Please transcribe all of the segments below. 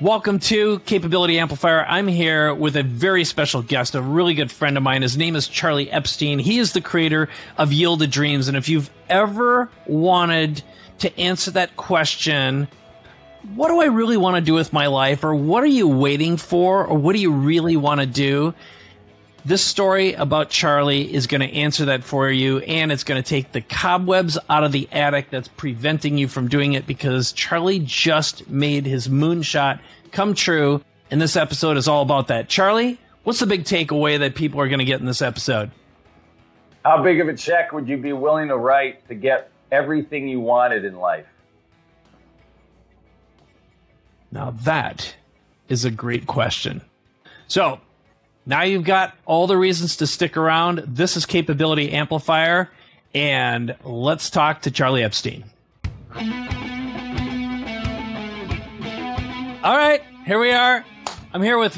Welcome to Capability Amplifier. I'm here with a very special guest, a really good friend of mine. His name is Charlie Epstein. He is the creator of Yielded Dreams. And if you've ever wanted to answer that question, what do I really want to do with my life? Or what are you waiting for? Or what do you really want to do? This story about Charlie is going to answer that for you, and it's going to take the cobwebs out of the attic that's preventing you from doing it, because Charlie just made his moonshot come true, and this episode is all about that. Charlie, what's the big takeaway that people are going to get in this episode? How big of a check would you be willing to write to get everything you wanted in life? Now that is a great question. So, now you've got all the reasons to stick around. This is Capability Amplifier, and let's talk to Charlie Epstein. All right, here we are. I'm here with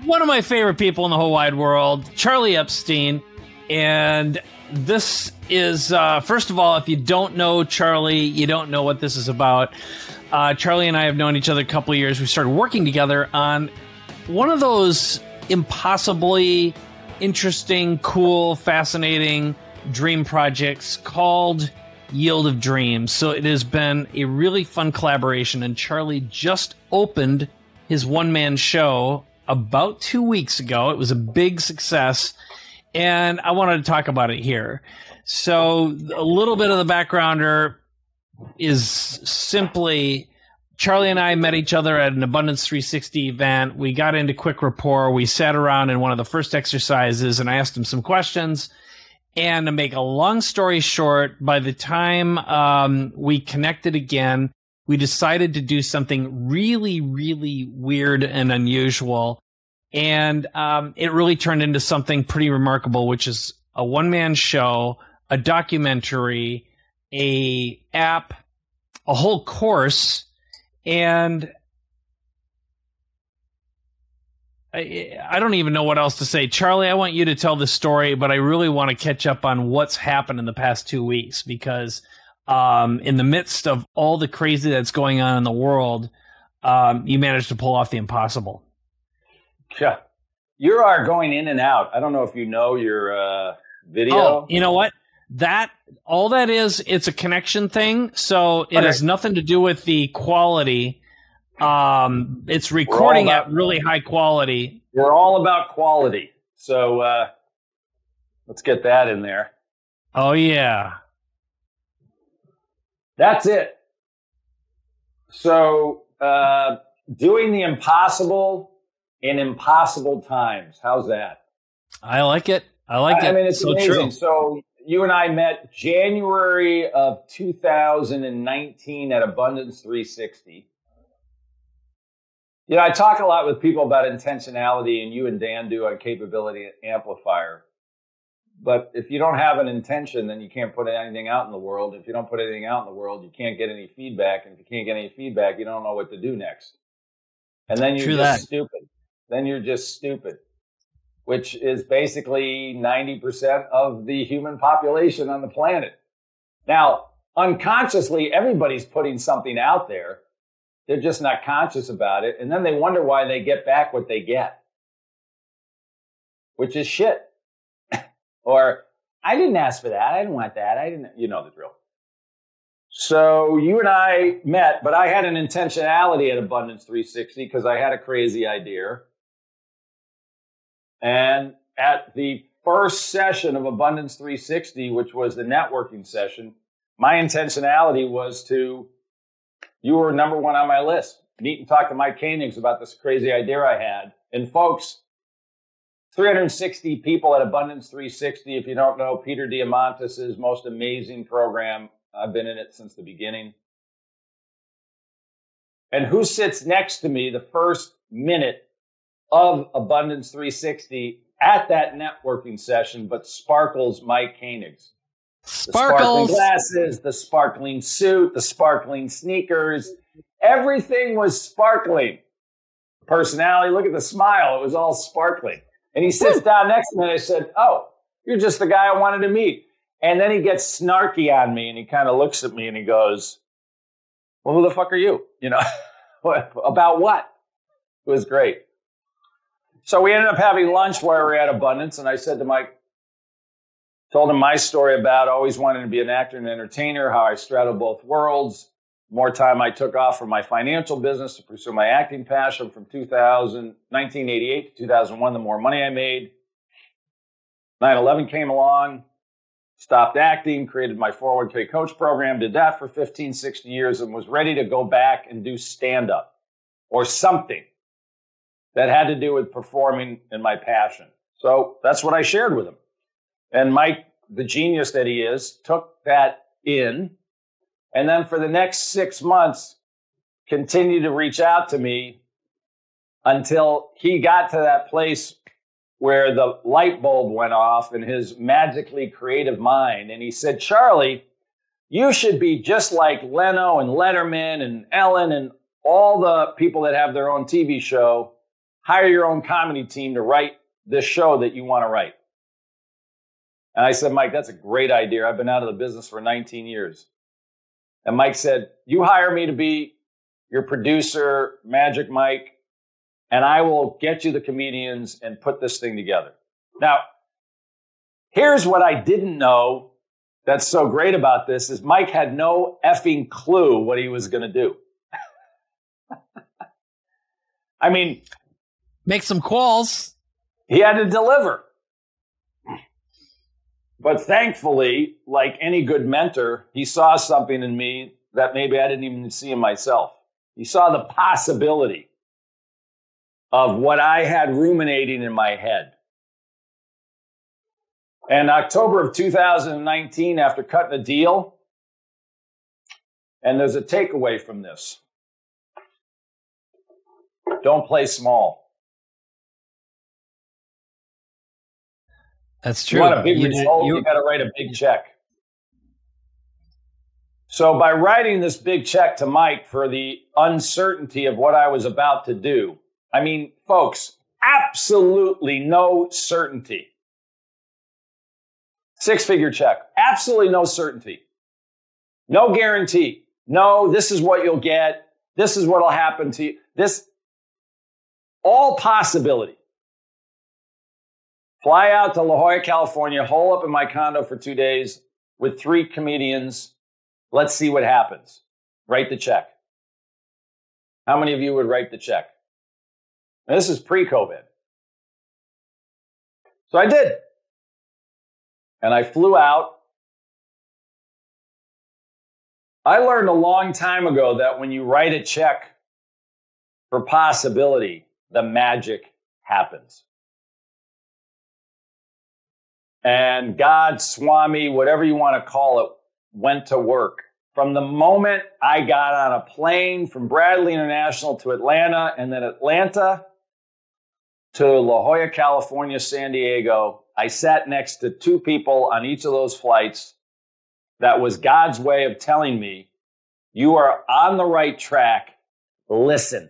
one of my favorite people in the whole wide world, Charlie Epstein. And this is, first of all, if you don't know Charlie, you don't know what this is about. Charlie and I have known each other a couple of years. We started working together on one of those impossibly interesting, cool, fascinating dream projects called Yield of Dreams. So it has been a really fun collaboration, and Charlie just opened his one-man show about 2 weeks ago. It was a big success, and I wanted to talk about it here. So a little bit of the backgrounder is simply Charlie and I met each other at an Abundance 360 event. We got into quick rapport. We sat around in one of the first exercises, and I asked him some questions. And to make a long story short, by the time we connected again, we decided to do something really, really weird and unusual. And it really turned into something pretty remarkable, which is a one-man show, a documentary, a app, a whole course. And I don't even know what else to say. Charlie, I want you to tell the story, but I really want to catch up on what's happened in the past 2 weeks, because in the midst of all the crazy that's going on in the world, you managed to pull off the impossible. Yeah. You are going in and out. I don't know if you know your video. Oh, you know what? All that is, it's a connection thing, so it has nothing to do with the quality. It's recording at really high quality. We're all about quality, so let's get that in there. Oh, yeah. That's it. So, doing the impossible in impossible times. How's that? I like it. I mean, it's so amazing. True. So, you and I met January of 2019 at Abundance 360. You know, I talk a lot with people about intentionality, and you and Dan do on Capability Amplifier. But if you don't have an intention, then you can't put anything out in the world. If you don't put anything out in the world, you can't get any feedback. And if you can't get any feedback, you don't know what to do next. And then you're just stupid. Then you're just stupid, which is basically 90% of the human population on the planet. Now, unconsciously, everybody's putting something out there. They're just not conscious about it. And then they wonder why they get back what they get, which is shit. Or, I didn't ask for that. I didn't want that. You know the drill. So you and I met, but I had an intentionality at Abundance 360 because I had a crazy idea. And at the first session of Abundance 360, which was the networking session, my intentionality was you were number one on my list. Meet and talk to Mike Koenigs about this crazy idea I had. And folks, 360 people at Abundance 360. If you don't know, Peter Diamandis' most amazing program. I've been in it since the beginning. And who sits next to me the first minute of Abundance 360 at that networking session, but Sparkles Mike Koenigs? The sparkling glasses, the sparkling suit, the sparkling sneakers. Everything was sparkling. Personality, look at the smile. It was all sparkling. And he sits down next to me, and I said, "Oh, you're just the guy I wanted to meet." And then he gets snarky on me, and he kind of looks at me, and he goes, "Well, who the fuck are you? You know, about what?" It was great. So we ended up having lunch while we were at Abundance, and I said to Mike, told him my story about always wanting to be an actor and entertainer, how I straddled both worlds. More time I took off from my financial business to pursue my acting passion from 1988 to 2001, the more money I made. 9/11 came along, stopped acting, created my 401k coach program, did that for 15, 60 years, and was ready to go back and do stand-up or something that had to do with performing in my passion. So that's what I shared with him. And Mike, the genius that he is, took that in, and then for the next 6 months, continued to reach out to me until he got to that place where the light bulb went off in his magically creative mind. And he said, Charlie, you should be just like Leno and Letterman and Ellen and all the people that have their own TV show. Hire your own comedy team to write this show that you want to write. And I said, Mike, that's a great idea. I've been out of the business for 19 years. And Mike said, you hire me to be your producer, Magic Mike, and I will get you the comedians and put this thing together. Now, here's what I didn't know that's so great about this is Mike had no effing clue what he was going to do. I mean, make some calls. He had to deliver. But thankfully, like any good mentor, he saw something in me that maybe I didn't even see in myself. He saw the possibility of what I had ruminating in my head. And October of 2019, after cutting a deal, and there's a takeaway from this. Don't play small. That's true. You want a big result, you got to write a big check. So by writing this big check to Mike for the uncertainty of what I was about to do, I mean, folks, absolutely no certainty. 6-figure check, absolutely no certainty. No guarantee. No, this is what you'll get. This is what will happen to you. This, all possibility. Fly out to La Jolla, California, hole up in my condo for 2 days with 3 comedians. Let's see what happens. Write the check. How many of you would write the check? Now, this is pre-COVID. So I did. And I flew out. I learned a long time ago that when you write a check for possibility, the magic happens. And God, Swami, whatever you want to call it, went to work. From the moment I got on a plane from Bradley International to Atlanta, and then Atlanta to La Jolla, California, San Diego, I sat next to 2 people on each of those flights. That was God's way of telling me, you are on the right track. Listen.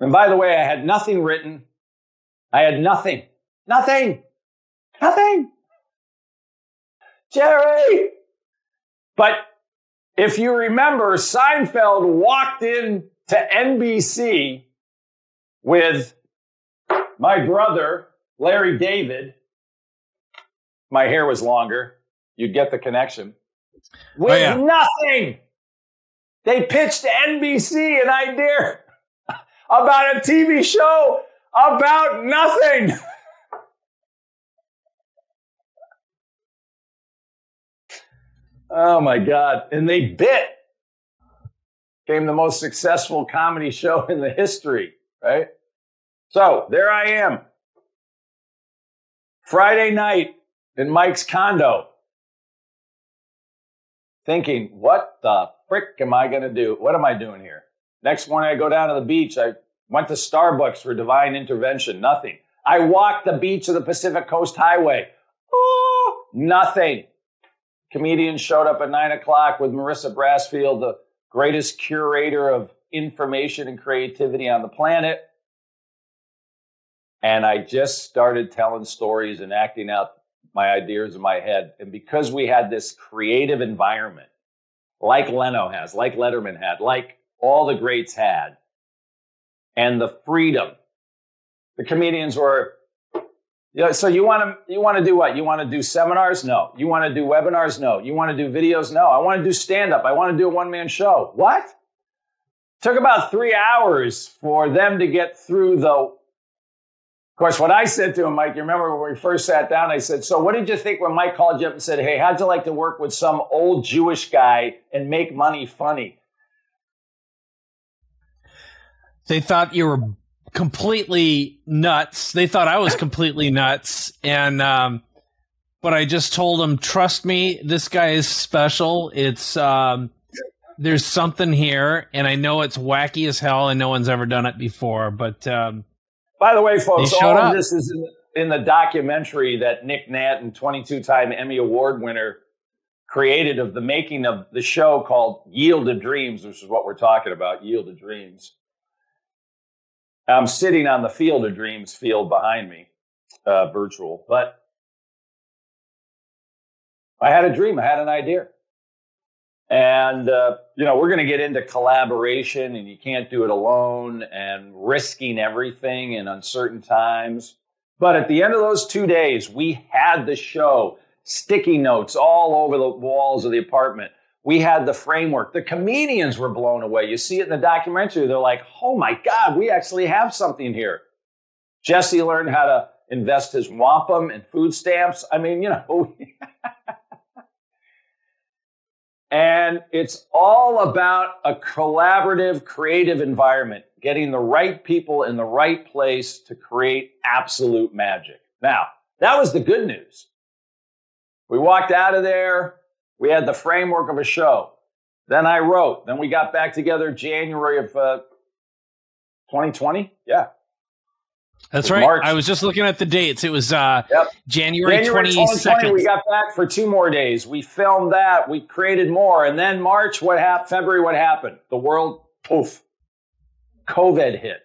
And by the way, I had nothing written. I had nothing. Nothing. Jerry! But if you remember, Seinfeld walked in to NBC with my brother, Larry David. My hair was longer. You'd get the connection. With nothing. They pitched to NBC an idea about a TV show about nothing. Oh my God. And they bit. Became the most successful comedy show in the history, right? So there I am. Friday night in Mike's condo. Thinking, what the frick am I going to do? What am I doing here? Next morning I go down to the beach. I went to Starbucks for divine intervention. Nothing. I walked the beach of the Pacific Coast Highway. Oh, nothing. Comedian showed up at 9 o'clock with Marissa Brassfield, the greatest curator of information and creativity on the planet. And I just started telling stories and acting out my ideas in my head. And because we had this creative environment, like Leno has, like Letterman had, like all the greats had, and the freedom. The comedians were, so you want to do what? You want to do seminars? No. You want to do webinars? No. You want to do videos? No. I want to do stand-up. I want to do a one-man show. What? Took about 3 hours for them to get through of course, what I said to him, Mike, you remember when we first sat down, I said, so what did you think when Mike called you up and said, hey, how'd you like to work with some old Jewish guy and make money funny? They thought you were completely nuts. They thought I was completely nuts. And, but I just told them, trust me, this guy is special. It's, there's something here, and I know it's wacky as hell and no one's ever done it before, but, by the way, folks, all of this is in the documentary that Nick Nanton, 22-time Emmy Award winner, created of the making of the show called Yield to Dreams, which is what we're talking about, Yield to Dreams. I'm sitting on the Field of Dreams field behind me, virtual, but I had a dream. I had an idea. And, we're going to get into collaboration, and you can't do it alone, and risking everything in uncertain times. But at the end of those 2 days, we had the show, sticky notes all over the walls of the apartment. We had the framework. The comedians were blown away. You see it in the documentary. They're like, oh, my God, we actually have something here. Jesse learned how to invest his wampum in food stamps. I mean, And it's all about a collaborative, creative environment, getting the right people in the right place to create absolute magic. Now, that was the good news. We walked out of there. We had the framework of a show. Then I wrote. Then we got back together January of 2020. Yeah. That's right. March. I was just looking at the dates. It was January 22nd. We got back for 2 more days. We filmed that. We created more. And then March, what happened? February, what happened? The world, poof, COVID hit.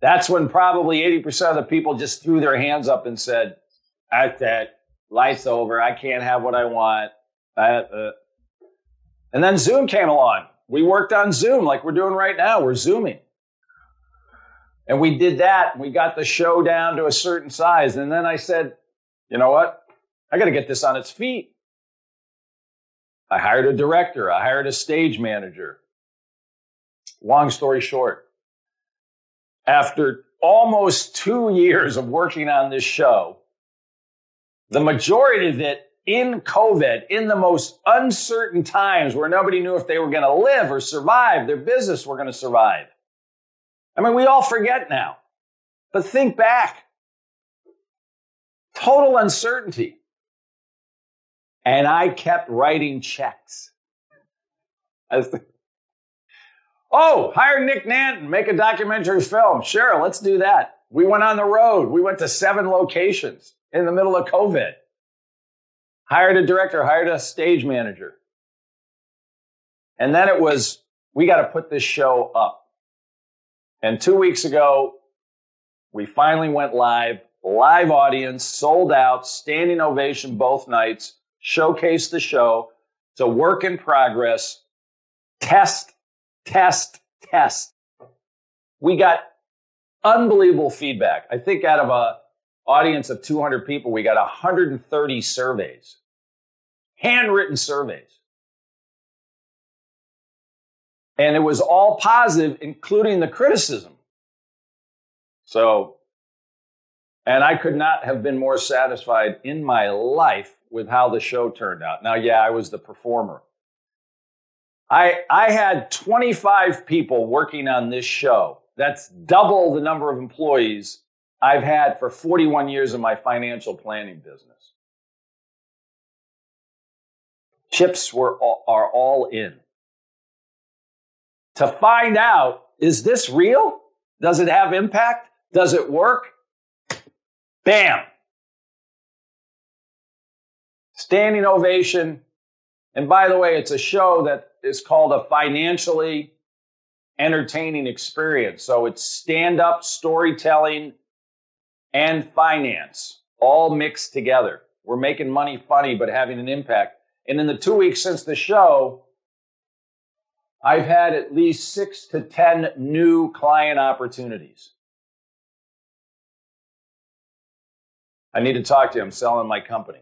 That's when probably 80% of the people just threw their hands up and said, that's it. Life's over. I can't have what I want. And then Zoom came along. We worked on Zoom like we're doing right now. We're Zooming. And we did that. We got the show down to a certain size. And then I said, you know what? I got to get this on its feet. I hired a director. I hired a stage manager. Long story short, after almost 2 years of working on this show, the majority of it in COVID, in the most uncertain times where nobody knew if they were going to live or survive, their business were going to survive. I mean, we all forget now. But think back. Total uncertainty. And I kept writing checks. Hire Nick Nanton, make a documentary film. Sure, let's do that. We went on the road. We went to 7 locations in the middle of COVID. Hired a director, hired a stage manager. And then it was, we got to put this show up. And 2 weeks ago, we finally went live audience, sold out, standing ovation both nights, showcased the show. It's a work in progress. Test. We got unbelievable feedback. I think out of an audience of 200 people, we got 130 surveys. Handwritten surveys. And it was all positive, including the criticism. And I could not have been more satisfied in my life with how the show turned out. Now, I was the performer. I had 25 people working on this show. That's double the number of employees I've had for 41 years of my financial planning business. Chips are all in. To find out, is this real? Does it have impact? Does it work? Bam! Standing ovation. And by the way, it's a show that is called a financially entertaining experience. So it's stand-up storytelling and finance all mixed together. We're making money funny, but having an impact. And in the 2 weeks since the show, I've had at least 6 to 10 new client opportunities. I need to talk to you. I'm selling my company.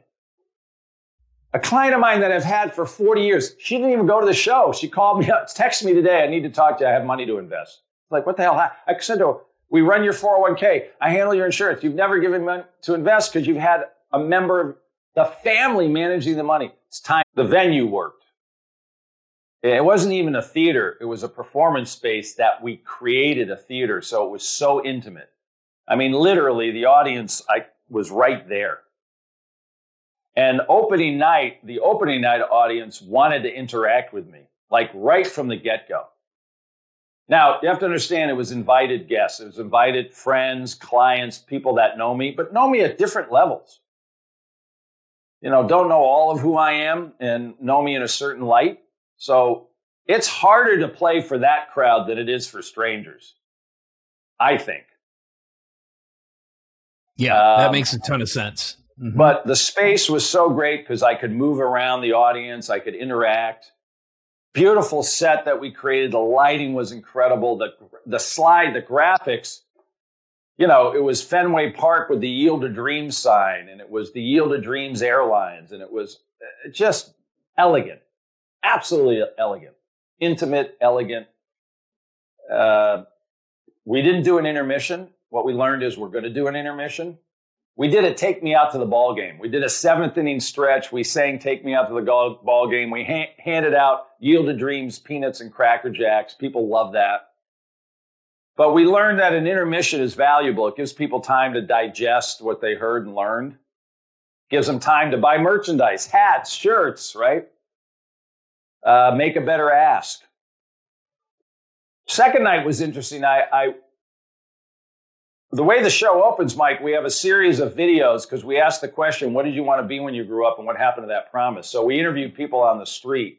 A client of mine that I've had for 40 years, she didn't even go to the show. She called me up, texted me today. I need to talk to you. I have money to invest. Like, what the hell? I said to her, we run your 401k. I handle your insurance. You've never given money to invest because you've had a member of the family managing the money. It's time. The venue worked. It wasn't even a theater. It was a performance space that we created a theater. So it was so intimate. I mean, literally, the audience was right there. And the opening night audience wanted to interact with me, like right from the get-go. Now, you have to understand it was invited guests. It was invited friends, clients, people that know me, but know me at different levels. You know, don't know all of who I am and know me in a certain light. So it's harder to play for that crowd than it is for strangers, I think. Yeah, that makes a ton of sense. Mm-hmm. But the space was so great because I could move around the audience. I could interact. Beautiful set that we created. The lighting was incredible. The slide, the graphics, you know, it was Fenway Park with the Yield to Dreams sign, and it was the Yield to Dreams Airlines, and it was just elegant, absolutely elegant, intimate, elegant. We didn't do an intermission. What we learned is we're going to do an intermission. We did a Take Me Out to the Ball Game. We did a 7th inning stretch. We sang Take Me Out to the Ball Game. We handed out Yield to Dreams, peanuts and Cracker Jacks. People love that. But we learned that an intermission is valuable. It gives people time to digest what they heard and learned. Gives them time to buy merchandise, hats, shirts, right? Make a better ask. Second night was interesting. The way the show opens, Mike, we have a series of videos because we asked the question, what did you want to be when you grew up and what happened to that promise? So we interviewed people on the street.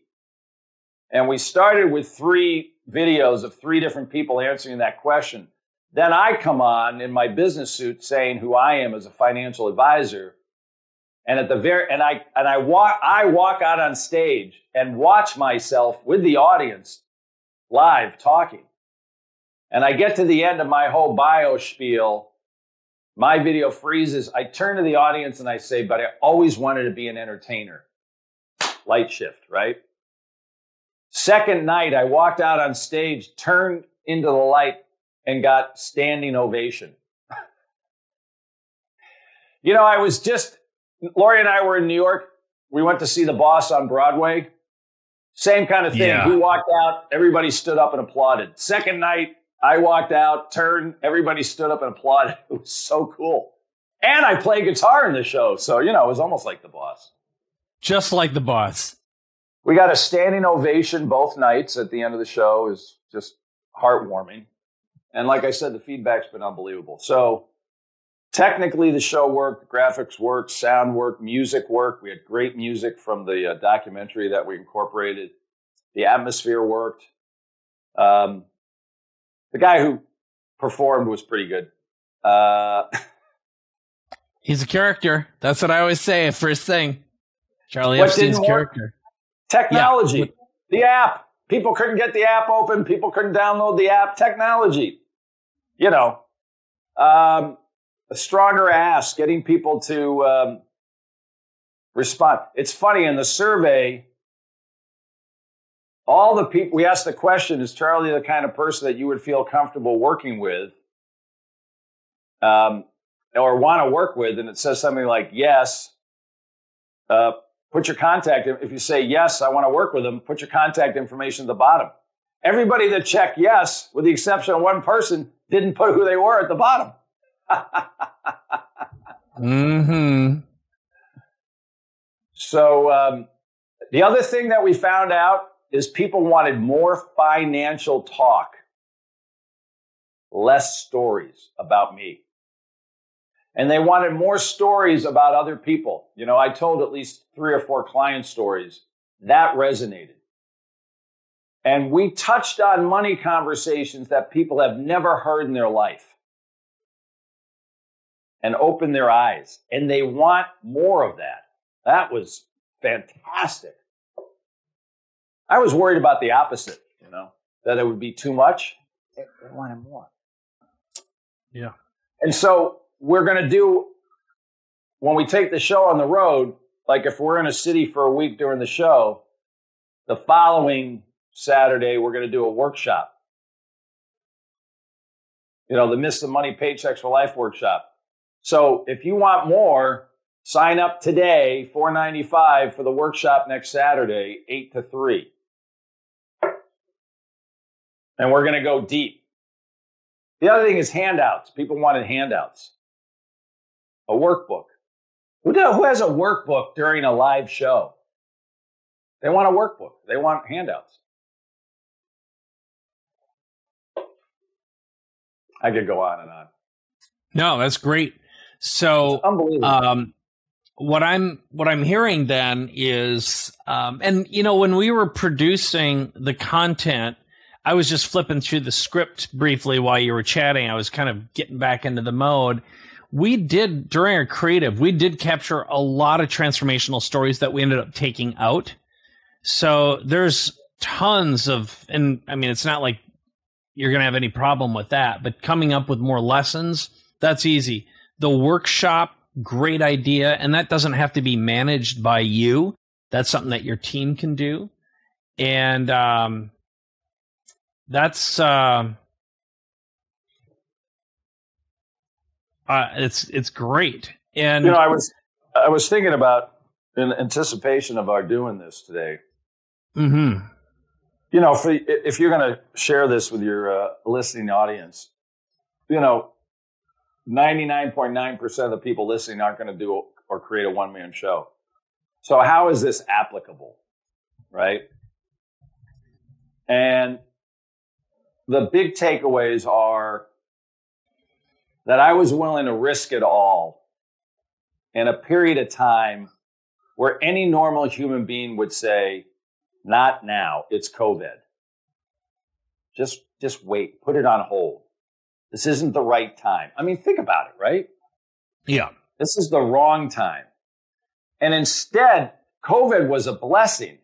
And we started with 3 videos of 3 different people answering that question. Then I come on in my business suit saying who I am as a financial advisor. And at the I walk out on stage and watch myself with the audience live talking. And I get to the end of my whole bio spiel, my video freezes. I turn to the audience and I say, but I always wanted to be an entertainer. Light shift, right? Second night, I walked out on stage, turned into the light, and got standing ovation. You know, Lori and I were in New York. We went to see The Boss on Broadway. Same kind of thing. Yeah. We walked out, everybody stood up and applauded. Second night, I walked out, turned, everybody stood up and applauded. It was so cool. And I play guitar in the show. So, you know, it was almost like The Boss. Just like The Boss. We got a standing ovation both nights at the end of the show. It was just heartwarming. And like I said, the feedback's been unbelievable. So technically the show worked, the graphics worked, sound worked, music worked. We had great music from the documentary that we incorporated. The atmosphere worked. The guy who performed was pretty good. He's a character. That's what I always say. First thing, Charlie Epstein's character. Technology. Yeah. The app. People couldn't get the app open. People couldn't download the app. Technology. You know, a stronger ask, getting people to respond. It's funny, in the survey, all the people, we asked the question, is Charlie the kind of person that you would feel comfortable working with or want to work with? And it says something like, yes. Put your contact, if you say, yes, I want to work with them, put your contact information at the bottom. Everybody that checked yes, with the exception of one person, didn't put who they were at the bottom. Mm-hmm. So the other thing that we found out is people wanted more financial talk, less stories about me. And they wanted more stories about other people. You know, I told at least 3 or 4 client stories. That resonated. And we touched on money conversations that people have never heard in their life. and open their eyes. And they want more of that. That was fantastic. I was worried about the opposite, that it would be too much. They wanted more. Yeah. And so we're going to do, when we take the show on the road, like if we're in a city for a week during the show, the following Saturday, we're going to do a workshop. The Miss the Money Paychecks for Life workshop. So if you want more, sign up today, $4.95 for the workshop next Saturday, 8 to 3. And we're going to go deep. The other thing is handouts. People wanted handouts. A workbook. Who has a workbook during a live show? They want a workbook. They want handouts. I could go on and on. No, that's great. So, it's unbelievable. What I'm hearing then is, and when we were producing the content, I was just flipping through the script briefly while you were chatting. I was kind of getting back into the mode. During our creative, we did capture a lot of transformational stories that we ended up taking out. So there's tons of, and I mean, it's not like you're going to have any problem with that, but coming up with more lessons, that's easy. The workshop, great idea. And that doesn't have to be managed by you. That's something that your team can do. And, it's great. And I was thinking about, in anticipation of our doing this today. Mm-hmm. If you're going to share this with your listening audience, 99.9% of the people listening aren't going to do or create a one-man show. So how is this applicable, right? And the big takeaways are that I was willing to risk it all in a period of time where any normal human being would say, not now, it's COVID. Just wait, put it on hold. This isn't the right time. I mean, think about it, right? Yeah. This is the wrong time. And instead, COVID was a blessing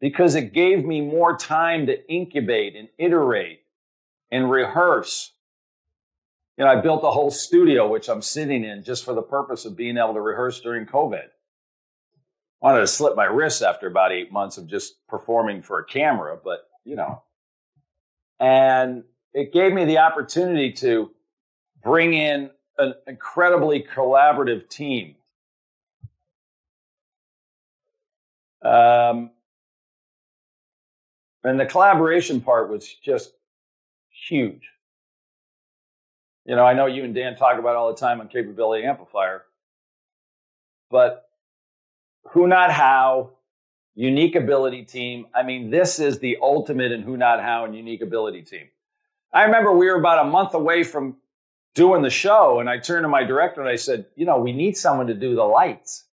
because it gave me more time to incubate and iterate and rehearse. I built a whole studio, which I'm sitting in just for the purpose of being able to rehearse during COVID. Wanted to slip my wrists after about 8 months of just performing for a camera, but, and it gave me the opportunity to bring in an incredibly collaborative team. And the collaboration part was just huge. I know you and Dan talk about it all the time on Capability Amplifier, but Who Not How, Unique Ability Team. I mean, this is the ultimate in Who Not How and Unique Ability Team. I remember we were about a month away from doing the show, and I turned to my director and I said, we need someone to do the lights.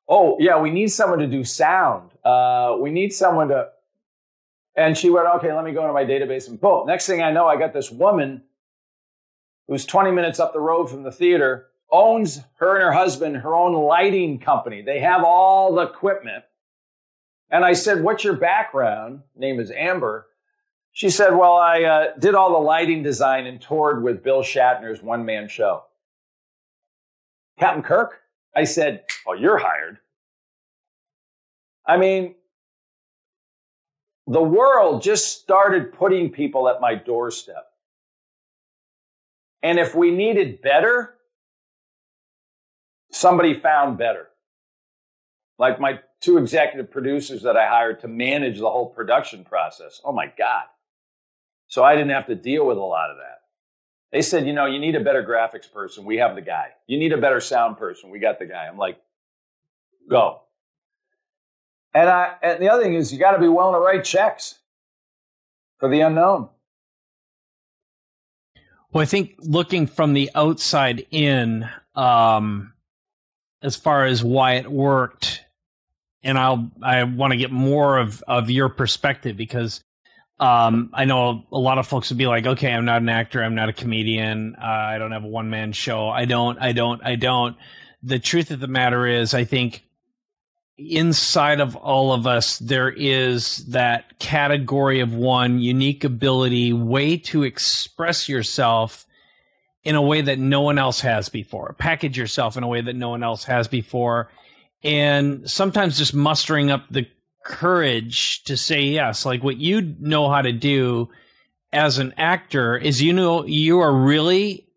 Oh, yeah, we need someone to do sound. We need someone to... And she went, okay, let me go into my database, and boom. Next thing I know, I got this woman who's 20 minutes up the road from the theater, owns, her and her husband, her own lighting company. They have all the equipment. And I said, what's your background? Name is Amber. She said, well, I did all the lighting design and toured with Bill Shatner's one-man show. Captain Kirk? I said, oh, you're hired. I mean, the world just started putting people at my doorstep. And if we needed better, somebody found better. Like my 2 executive producers that I hired to manage the whole production process. Oh my God. So I didn't have to deal with a lot of that. They said, you need a better graphics person. We have the guy. You need a better sound person. We got the guy. I'm like, go. And the other thing is you got to be willing to write checks for the unknown. Well, I think looking from the outside in, as far as why it worked, and I want to get more of your perspective, because I know a lot of folks would be like, okay, I'm not an actor. I'm not a comedian. I don't have a one-man show. I don't. The truth of the matter is, I think inside of all of us, there is that category of one, unique ability, way to express yourself in a way that no one else has before. Package yourself in a way that no one else has before. And sometimes just mustering up the courage to say yes. Like what you know how to do as an actor is, you are really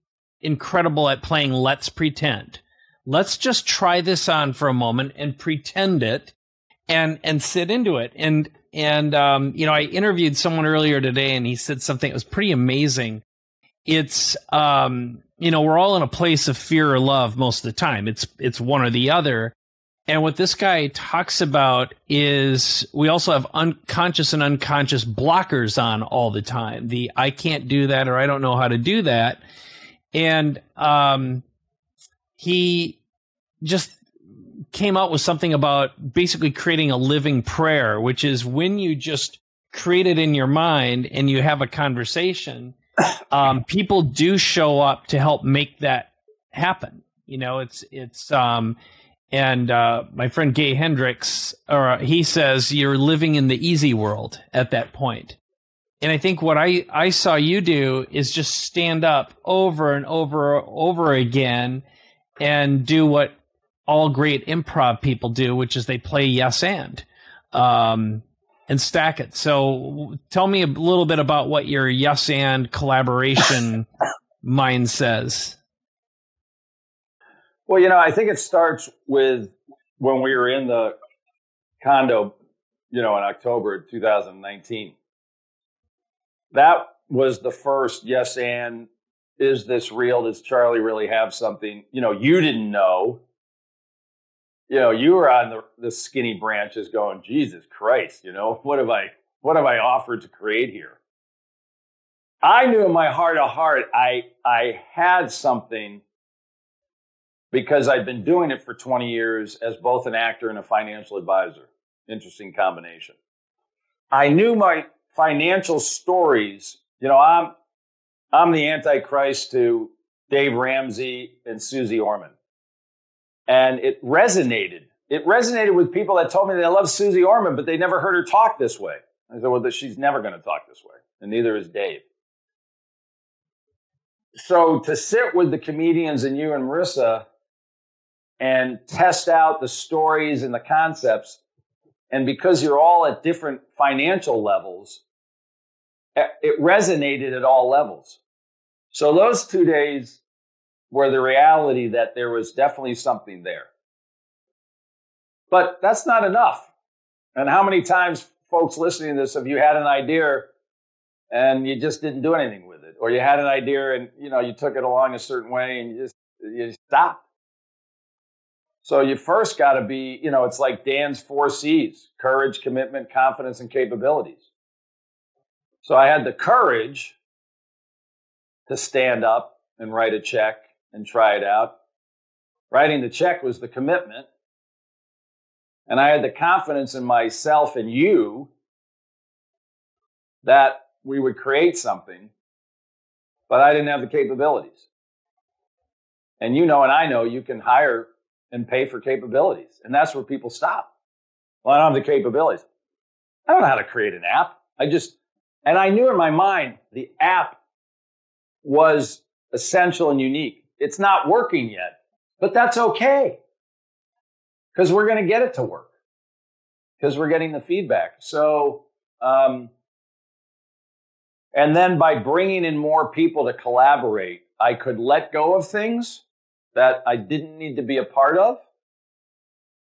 incredible at playing let's pretend. Let's just try this on for a moment and pretend it and sit into it. And I interviewed someone earlier today and he said something that was pretty amazing. It's, we're all in a place of fear or love most of the time. It's one or the other. And what this guy talks about is we also have unconscious and unconscious blockers on all the time. The I can't do that, or I don't know how to do that. And he just came out with something about basically creating a living prayer, which is when you just create it in your mind and you have a conversation, people do show up to help make that happen. And my friend Gay Hendricks, he says you're living in the easy world at that point. And I think what I saw you do is just stand up over and over again and do what all great improv people do, which is they play yes and stack it. So tell me a little bit about what your yes and collaboration mind says. Well, I think it starts with when we were in the condo, in October of 2019. That was the first yes and, is this real? Does Charlie really have something? You didn't know. You were on the skinny branches going, Jesus Christ, what have I offered to create here? I knew in my heart of heart, I had something because I'd been doing it for 20 years as both an actor and a financial advisor. Interesting combination. I knew my financial stories. I'm the Antichrist to Dave Ramsey and Susie Orman. And it resonated. It resonated with people that told me they love Susie Orman, but they never heard her talk this way. I said, well, she's never going to talk this way. And neither is Dave. So to sit with the comedians and you and Marissa and test out the stories and the concepts, and because you're all at different financial levels, it resonated at all levels. So those 2 days were the reality that there was definitely something there. But that's not enough. And how many times, folks listening to this, have you had an idea and you just didn't do anything with it? Or you had an idea and, you took it along a certain way and you stopped. So you first got to be, it's like Dan's 4 C's: courage, commitment, confidence, and capabilities. So I had the courage to stand up and write a check and try it out. Writing the check was the commitment. And I had the confidence in myself and you that we would create something, but I didn't have the capabilities. And and I know you can hire and pay for capabilities. And that's where people stop. Well, I don't have the capabilities. I don't know how to create an app. And I knew in my mind the app was essential and unique. It's not working yet, but that's okay. Because we're going to get it to work. Because we're getting the feedback. So, and then by bringing in more people to collaborate, I could let go of things that I didn't need to be a part of.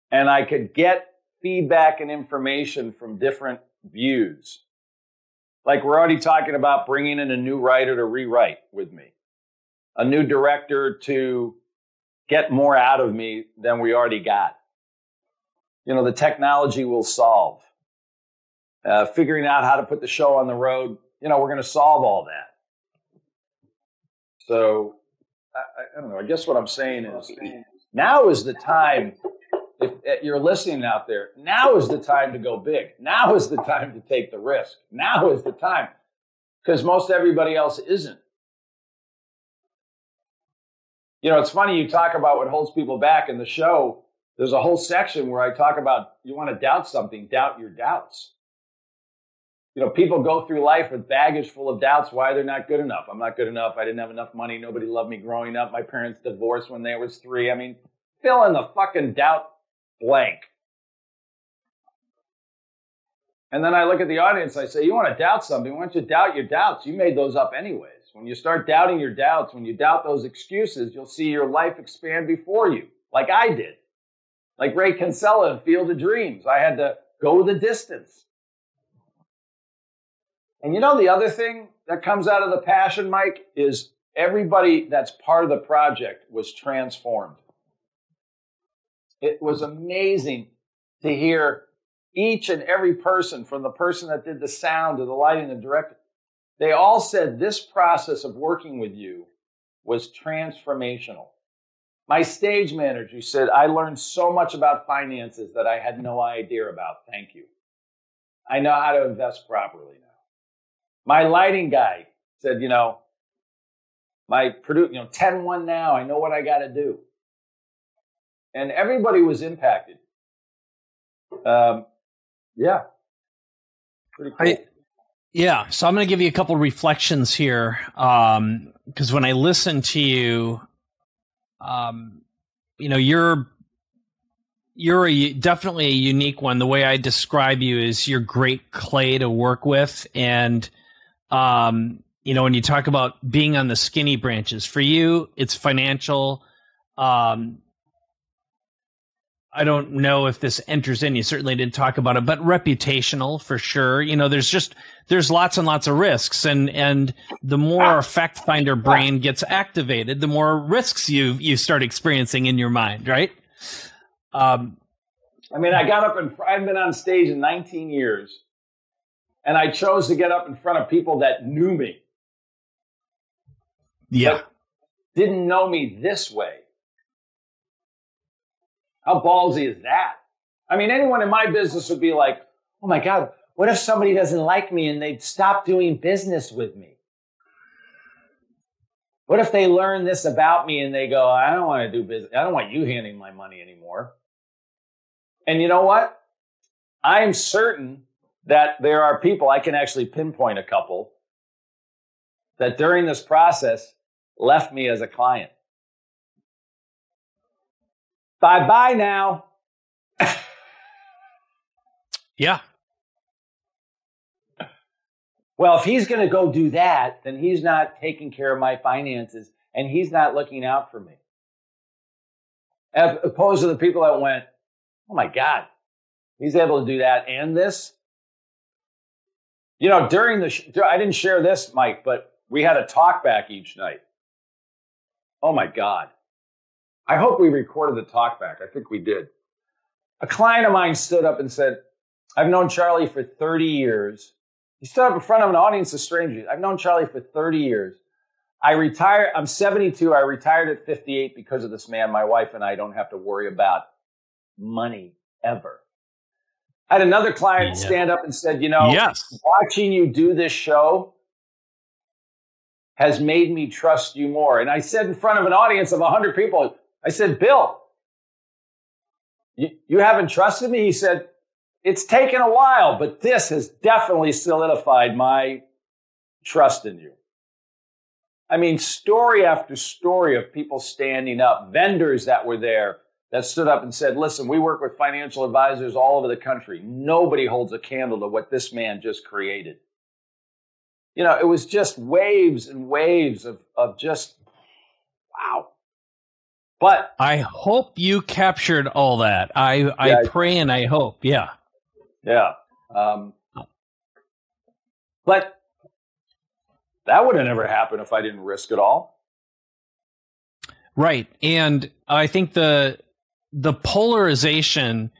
And I could get feedback and information from different views. Like we're already talking about bringing in a new writer to rewrite with me. A new director to get more out of me than we already got. The technology will solve. Figuring out how to put the show on the road, we're going to solve all that. So, I don't know. I guess what I'm saying is now is the time, you're listening out there, now is the time to go big. Now is the time to take the risk. Now is the time, because most everybody else isn't. You know, it's funny, you talk about what holds people back in the show. There's a whole section where I talk about, you want to doubt something, doubt your doubts. You know, people go through life with baggage full of doubts, why they're not good enough. I'm not good enough. I didn't have enough money. Nobody loved me growing up. My parents divorced when they was 3. I mean, fill in the fucking doubt blank. And then I look at the audience, I say, you want to doubt something, why don't you doubt your doubts? You made those up anyways. When you start doubting your doubts, when you doubt those excuses, you'll see your life expand before you, like I did. Like Ray Kinsella in Field of Dreams. I had to go the distance. And you know, the other thing that comes out of the passion, Mike, is everybody that's part of the project was transformed. It was amazing to hear each and every person, from the person that did the sound to the lighting, the director, they all said this process of working with you was transformational. My stage manager said, I learned so much about finances that I had no idea about. Thank you. I know how to invest properly now. My lighting guy said, you know, my producer, 10-1 now, I know what I got to do. And everybody was impacted. Yeah. Pretty cool. Yeah. So I'm going to give you a couple reflections here. Because when I listen to you, you're definitely a unique one. The way I describe you is you're great clay to work with. And, when you talk about being on the skinny branches, for you, it's financial. I don't know if this enters in. You certainly didn't talk about it, but reputational for sure. There's lots and lots of risks, and the more effect finder brain gets activated, the more risks you start experiencing in your mind, right? I've been on stage in 19 years, and I chose to get up in front of people that knew me. Yeah. But didn't know me this way. How ballsy is that? I mean, anyone in my business would be like, oh my God, what if somebody doesn't like me and they'd stop doing business with me? What if they learn this about me and they go, I don't want to do business. I don't want you handing my money anymore. And you know what? I'm certain that there are people, I can actually pinpoint a couple, that during this process left me as a client. Bye-bye now. Yeah. Well, if he's going to go do that, then he's not taking care of my finances and he's not looking out for me. As opposed to the people that went, oh my God, he's able to do that and this. During the I didn't share this, Mike, but we had a talk back each night. Oh my God. I hope we recorded the talk back. I think we did. A client of mine stood up and said, I've known Charlie for 30 years. He stood up in front of an audience of strangers. I've known Charlie for 30 years. I retired. I'm 72. I retired at 58 because of this man. My wife and I don't have to worry about money ever. I had another client stand up and said, yes, watching you do this show has made me trust you more. And I said in front of an audience of 100 people, I said, Bill, you haven't trusted me? He said, it's taken a while, but this has definitely solidified my trust in you. I mean, story after story of people standing up, vendors that were there that stood up and said, listen, we work with financial advisors all over the country. Nobody holds a candle to what this man just created. It was just waves and waves of just, wow. But I hope you captured all that. I pray and I hope. Yeah. Yeah. But that would have never happened if I didn't risk it all. Right. And I think the polarization,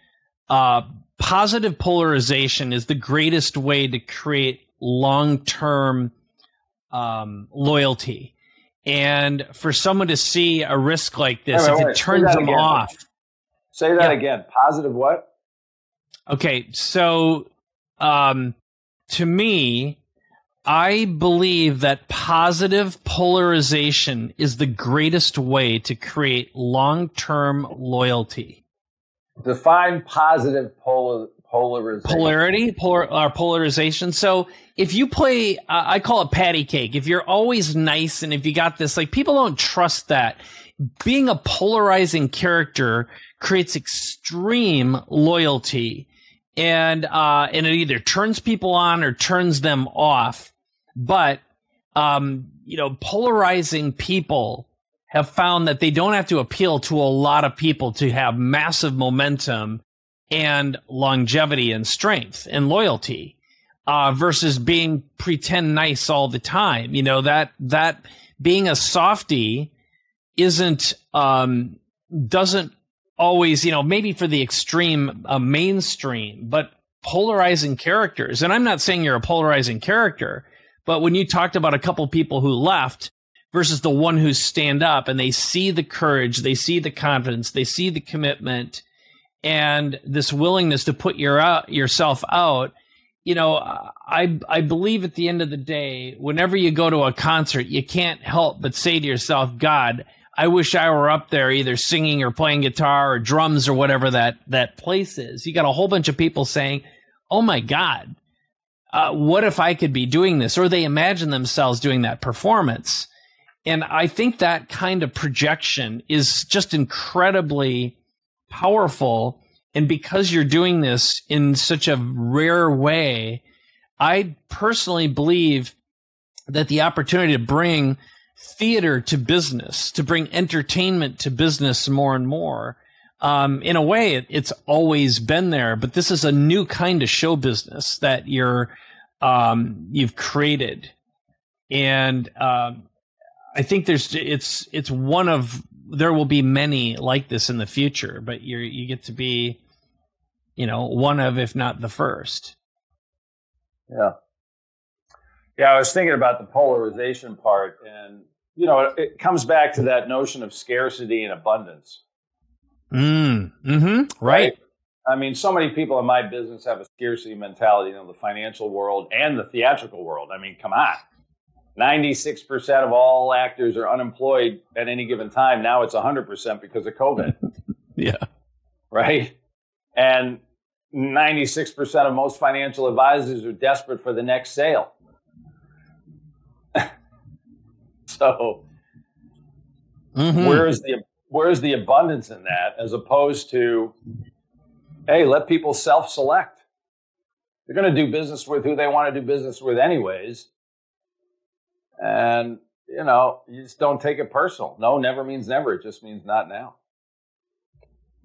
positive polarization is the greatest way to create long-term loyalty. And for someone to see a risk like this, if it turns them off. Say that again. Positive what? Okay, so to me, I believe that positive polarization is the greatest way to create long-term loyalty. Define positive polarization. Polarization. So if you play, I call it patty cake. If you're always nice and if you got this, like, people don't trust that. Being a polarizing character creates extreme loyalty, and it either turns people on or turns them off. But polarizing people have found that they don't have to appeal to a lot of people to have massive momentum and longevity and strength and loyalty, versus being pretend nice all the time. That being a softie doesn't always, maybe for the extreme mainstream, but polarizing characters. And I'm not saying you're a polarizing character, but when you talked about a couple people who left versus the one who stand up and they see the courage, they see the confidence, they see the commitment, and this willingness to put yourself out, I believe at the end of the day, whenever you go to a concert, you can't help but say to yourself, God, I wish I were up there either singing or playing guitar or drums or whatever that place is. You got a whole bunch of people saying, oh my God, what if I could be doing this? Or they imagine themselves doing that performance. And I think that kind of projection is just incredibly powerful. And because you're doing this in such a rare way, I personally believe that the opportunity to bring theater to business, to bring entertainment to business more and more, in a way, it's always been there. But this is a new kind of show business that you've created. And I think there will be many like this in the future, but you get to be, one of, if not the first. Yeah. Yeah. I was thinking about the polarization part, and, it comes back to that notion of scarcity and abundance. Mm-hmm. Right. I mean, so many people in my business have a scarcity mentality, the financial world and the theatrical world. I mean, come on. 96% of all actors are unemployed at any given time. Now it's 100% because of COVID. Yeah. Right. And 96% of most financial advisors are desperate for the next sale. So where's the abundance in that, as opposed to, hey, let people self-select. They're going to do business with who they want to do business with anyways. And, you just don't take it personal. No never means never. It just means not now.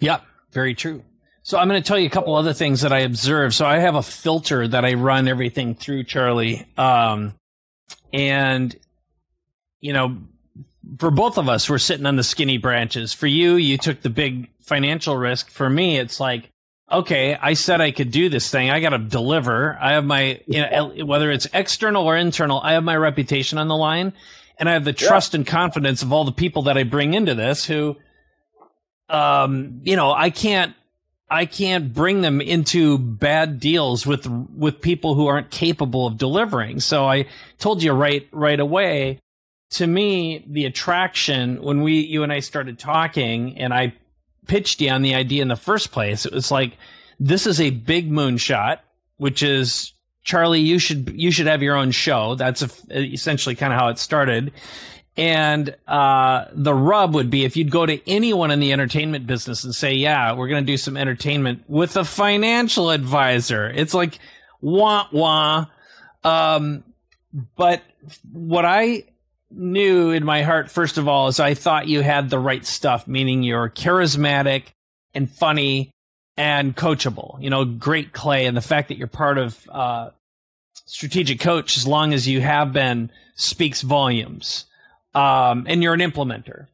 Yeah, very true. So I'm going to tell you a couple other things that I observed. So I have a filter that I run everything through, Charlie. And, for both of us, we're sitting on the skinny branches. For you took the big financial risk. For me, it's like, okay, I said I could do this thing. I got to deliver. I have my, whether it's external or internal, I have my reputation on the line, and I have the trust and confidence of all the people that I bring into this who, I can't bring them into bad deals with people who aren't capable of delivering. So I told you right away, to me, the attraction when you and I started talking and I pitched you on the idea in the first place, it was like, this is a big moonshot, which is, Charlie, you should have your own show. That's essentially kind of how it started. And the rub would be if you'd go to anyone in the entertainment business and say, yeah, we're going to do some entertainment with a financial advisor. It's like, wah, wah. But what I knew in my heart, first of all, is I thought you had the right stuff, meaning you're charismatic and funny and coachable, great Clay. And the fact that you're part of Strategic Coach, as long as you have been, speaks volumes. And you're an implementer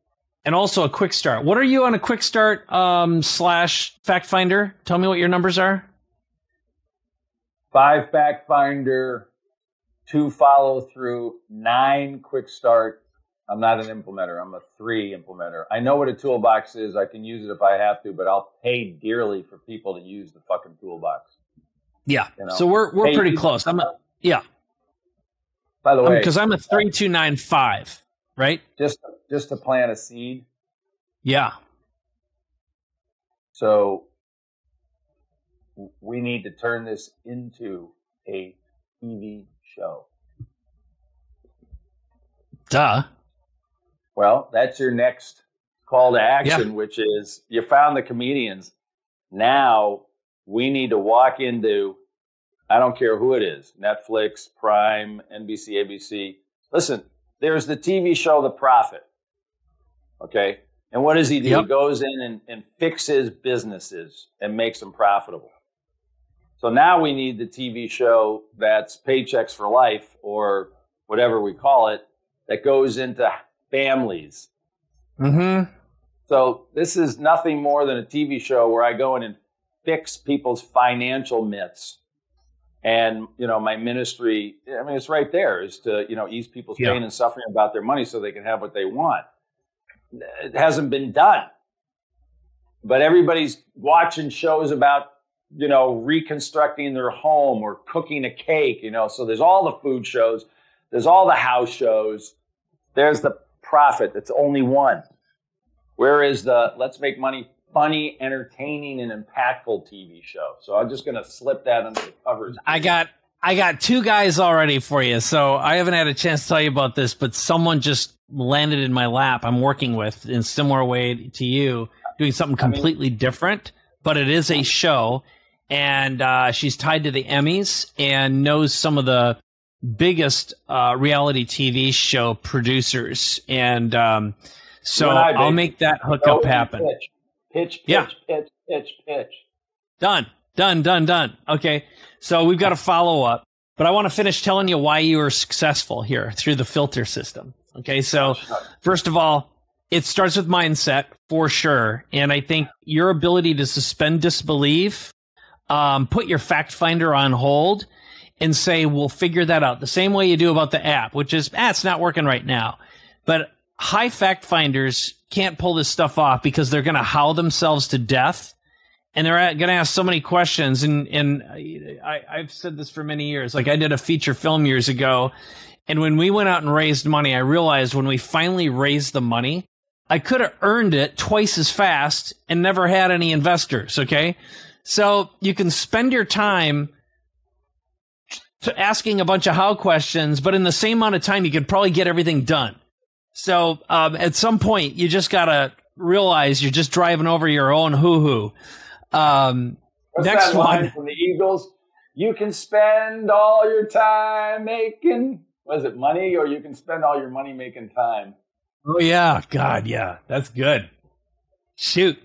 and also a quick start. What are you on a quick start / fact finder? Tell me what your numbers are. 5 fact finder, 2 follow through, 9 quick start, I'm not an implementer. I'm a 3 implementer. I know what a toolbox is. I can use it if I have to, but I'll pay dearly for people to use the fucking toolbox. Yeah. You know? So we're pretty close. Yeah. By the way, because I'm a 3295, right? Just to plant a seed. Yeah. So we need to turn this into a TV show. Duh. Well, that's your next call to action, which is you found the comedians. Now we need to walk into, I don't care who it is, Netflix, Prime, NBC, ABC. Listen, there's the TV show The Prophet. Okay? And what does he do? He goes in and fixes businesses and makes them profitable. So now we need the TV show that's Paychecks for Life or whatever we call it that goes into families. Mm-hmm. So this is nothing more than a TV show where I go in and fix people's financial myths. And, you know, my ministry, I mean, it's right there, is to, you know, ease people's pain and suffering about their money so they can have what they want. It hasn't been done. But everybody's watching shows about, you know, reconstructing their home or cooking a cake, you know. So there's all the food shows. There's all the house shows. There's The Prophet. It's only one. Where is the let's make money, funny, entertaining, and impactful TV show? So I'm just going to slip that under the covers. I got 2 guys already for you. So I haven't had a chance to tell you about this, but someone just landed in my lap I'm working with in a similar way to you, doing something completely different, but it is a show. And she's tied to the Emmys and knows some of the biggest reality TV show producers. And so I'll make that hookup happen. Pitch. Done. Okay. So we've got a follow up, but I want to finish telling you why you were successful here through the filter system. Okay. So first of all, it starts with mindset for sure. And I think your ability to suspend disbelief, put your fact finder on hold and say, we'll figure that out the same way you do about the app, which is, it's not working right now. But high fact finders can't pull this stuff off because they're going to howl themselves to death. And they're going to ask so many questions. And I've said this for many years. Like I did a feature film years ago. And when we went out and raised money, I realized when we finally raised the money, I could have earned it twice as fast and never had any investors. Okay. So you can spend your time asking a bunch of how questions, but in the same amount of time, you could probably get everything done. So at some point, you just got to realize you're just driving over your own hoo-hoo. What's next that line one from the Eagles? You can spend all your time making, was it money, or you can spend all your money making time? Oh, yeah. God, yeah. That's good. Shoot.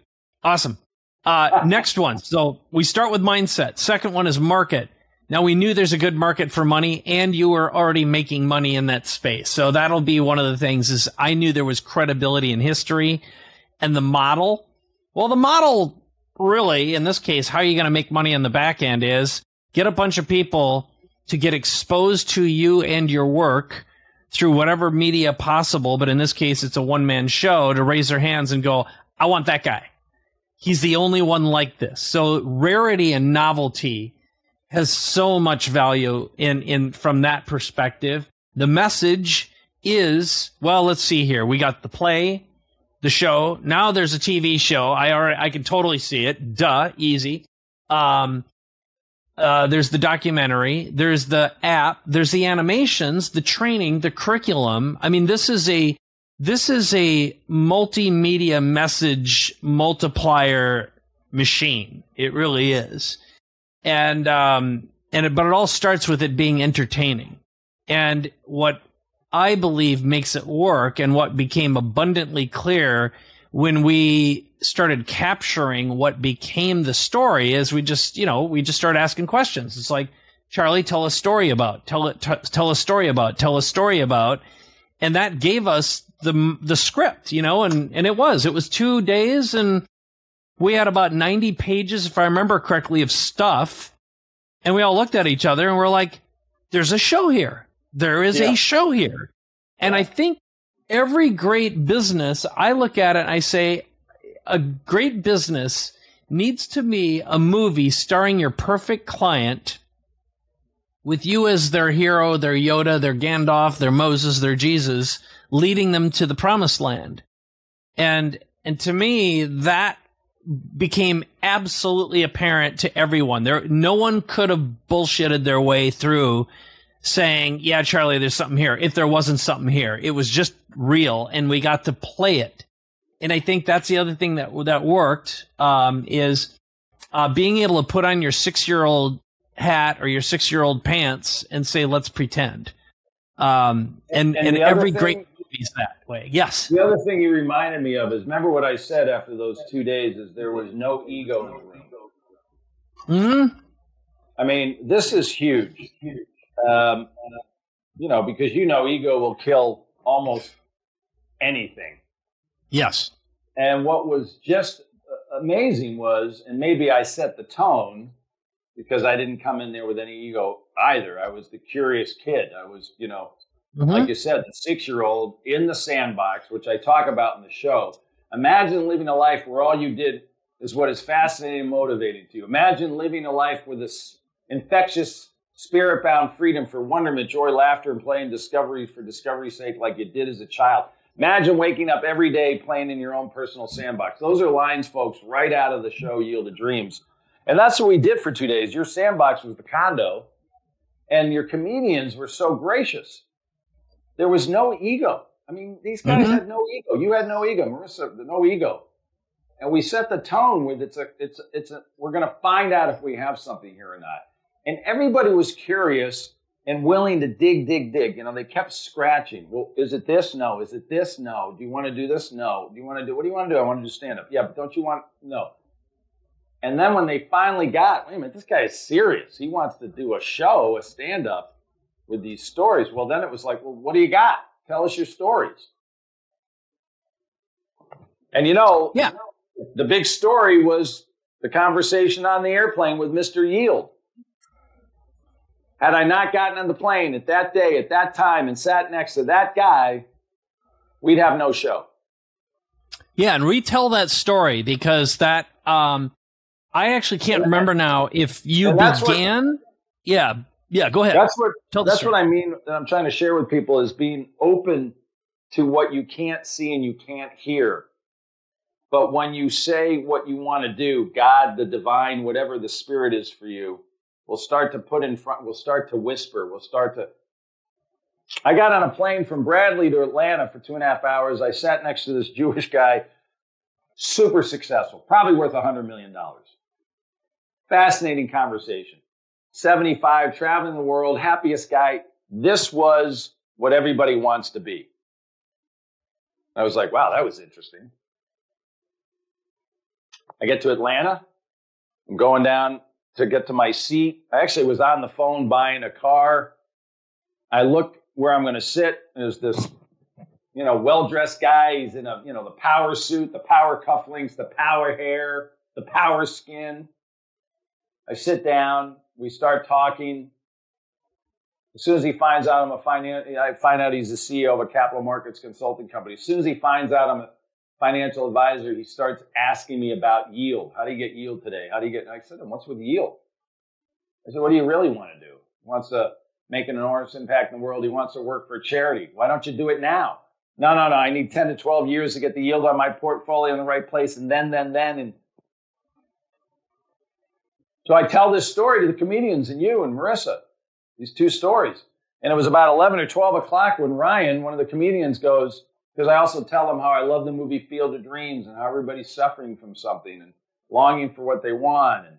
Awesome. Next one. So we start with mindset. Second one is market. Now, we knew there's a good market for money, and you were already making money in that space. So that'll be one of the things is I knew there was credibility in history. And the model, well, the model really, in this case, how are you going to make money on the back end is get a bunch of people to get exposed to you and your work through whatever media possible. But in this case, it's a one-man show to raise their hands and go, I want that guy. He's the only one like this. So rarity and novelty has so much value in from that perspective. The message is, well, let's see here. We got the play, the show. Now there's a TV show. I can totally see it. Duh, easy. There's the documentary. There's the app. There's the animations, the training, the curriculum. I mean, this is a multimedia message multiplier machine. It really is. But it all starts with it being entertaining. And what I believe makes it work and what became abundantly clear when we started capturing what became the story is we just started asking questions. It's like, Charlie, tell a story about. And that gave us the script, and it was 2 days and we had about 90 pages, if I remember correctly, of stuff. And we all looked at each other and we're like, there's a show here. There is a show here. And I think every great business, I look at it and I say, a great business needs to be a movie starring your perfect client with you as their hero, their Yoda, their Gandalf, their Moses, their Jesus, leading them to the promised land. And to me, that became absolutely apparent to everyone. No one could have bullshitted their way through saying, yeah, Charlie, there's something here, if there wasn't something here. It was just real, and we got to play it. And I think that's the other thing that worked, is being able to put on your 6-year-old hat or your 6-year-old pants and say, let's pretend. And every great movie is that way. Yes. The other thing you reminded me of is, remember what I said after those 2 days, is there was no ego in the room. Mm-hmm. I mean, this is huge. Because ego will kill almost anything. Yes. And what was just amazing was, and maybe I set the tone because I didn't come in there with any ego either. I was the curious kid. I was, like you said, the 6-year-old in the sandbox, which I talk about in the show. Imagine living a life where all you did is what is fascinating and motivating to you. Imagine living a life with this infectious, spirit-bound freedom for wonderment, joy, laughter, and playing discovery for discovery's sake like you did as a child. Imagine waking up every day playing in your own personal sandbox. Those are lines, folks, right out of the show Yield of Dreams. And that's what we did for 2 days. Your sandbox was the condo, and your comedians were so gracious. There was no ego. I mean, these guys had no ego. You had no ego. Marissa, no ego. And we set the tone with we're going to find out if we have something here or not. And everybody was curious and willing to dig. They kept scratching. Well, is it this? No. Is it this? No. Do you want to do this? No. What do you want to do? I want to do stand-up. Yeah, but don't you want? No. And then when they finally got, wait a minute, this guy is serious. He wants to do a show, a stand-up with these stories. Well, then it was like, well, what do you got? Tell us your stories. And the big story was the conversation on the airplane with Mr. Yield. Had I not gotten on the plane at that day, at that time, and sat next to that guy, we'd have no show. Yeah, and retell that story, because that I actually can't remember now if you began. Yeah, go ahead. That's what I mean. That I'm trying to share with people is being open to what you can't see and you can't hear. But when you say what you want to do, God, the divine, whatever the spirit is for you, we'll start to put in front, we'll start to whisper, I got on a plane from Bradley to Atlanta for 2.5 hours. I sat next to this Jewish guy, super successful, probably worth $100 million. Fascinating conversation. 75, traveling the world, happiest guy. This was what everybody wants to be. I was like, wow, that was interesting. I get to Atlanta. I'm going down to get to my seat. I actually was on the phone buying a car. I look where I'm going to sit. There's this, well-dressed guy. He's in the power suit, the power cufflinks, the power hair, the power skin. I sit down. We start talking. As soon as he finds out I find out he's the CEO of a capital markets consulting company. As soon as he finds out I'm a financial advisor, he starts asking me about yield. How do you get yield today? I said, what's with yield? I said, what do you really want to do? He wants to make an enormous impact in the world. He wants to work for a charity. Why don't you do it now? No. I need 10 to 12 years to get the yield on my portfolio in the right place. And then. And so I tell this story to the comedians and you and Marissa, these 2 stories. And it was about 11 or 12 o'clock when Ryan, one of the comedians, goes, because I also tell them how I love the movie Field of Dreams and how everybody's suffering from something and longing for what they want. And